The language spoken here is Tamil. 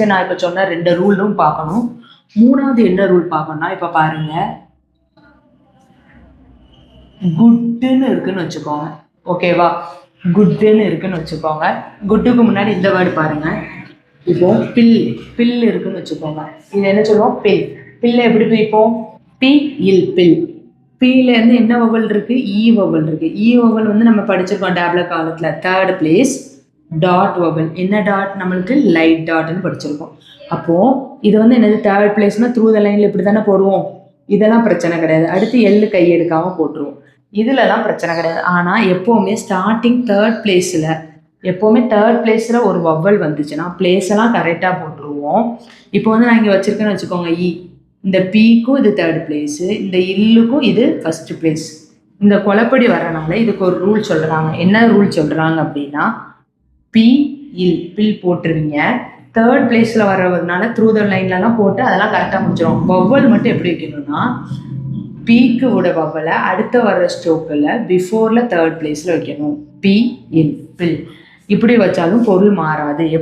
நான் இப்போ சொன்ன 2 ரூலும் பார்க்கணும். 3வது என்ன ரூல் பார்க்கணும்னா, இப்போ பாருங்க, குட்னு இருக்குன்னு வச்சுக்கோங்க. ஓகேவா? குட்னு இருக்குன்னு வச்சுக்கோங்க. குட்டுக்கு முன்னாடி இந்த வேர்டு பாருங்க. இப்போ பில் இருக்குன்னு வச்சுக்கோங்க. இது என்ன சொல்லுவோம்? பில்ல எப்படி பிரிப்போம்? பி இல் பில். பிலேருந்து என்ன வவல் இருக்கு? இ வவல் இருக்கு. இ வவல் வந்து நம்ம படிச்சிருக்கோம் டேப்லெட் காலத்துல. 3rd place dot vowel. என்ன டாட்? நம்மளுக்கு லைட் டாட்னு படிச்சிருக்கோம். அப்போ இது வந்து என்னது? 3rd பிளேஸ்னா த்ரூ த லைன்ல இப்படி தானே போடுவோம். இதெல்லாம் பிரச்சனை கிடையாது. அடுத்து எள்ளு கை எடுக்காம போட்டுருவோம். இதுல தான் பிரச்சனை கிடையாது. ஆனா எப்பவுமே ஸ்டார்டிங் 3rd பிளேஸ்ல எப்போவுமே 3rd பிளேஸ்ல ஒரு வவ்வல் வந்துச்சுன்னா பிளேஸ் எல்லாம் கரெக்டா போட்டுருவோம். இப்போ வந்து நான் இங்க வச்சிருக்கேன்னு வச்சுக்கோங்க, இ. இந்த பிக்கும் இது 3rd பிளேஸ், இந்த இல்லுக்கும் இது 1st பிளேஸ். இந்த குழப்படி வரனால இதுக்கு ஒரு ரூல் சொல்றாங்க. என்ன ரூல் சொல்றாங்க அப்படின்னா, பி இல் பில் போட்டுருவீங்க. 3rd பிளேஸ்ல வர்றதுனால த்ரூ த லைன்லலாம் போட்டு அதெல்லாம் கரெக்டாக முடிச்சிடும். வவ்வல் மட்டும் எப்படி வைக்கணும்னா, பிக்கு விட வவ்வலை அடுத்த வர்ற ஸ்ட்ரோக்கில் பிஃபோர்ல 3rd பிளேஸ்ல வைக்கணும். பி இல் பில். இப்படி வச்சாலும் பொருள் மாறாது. எப்படி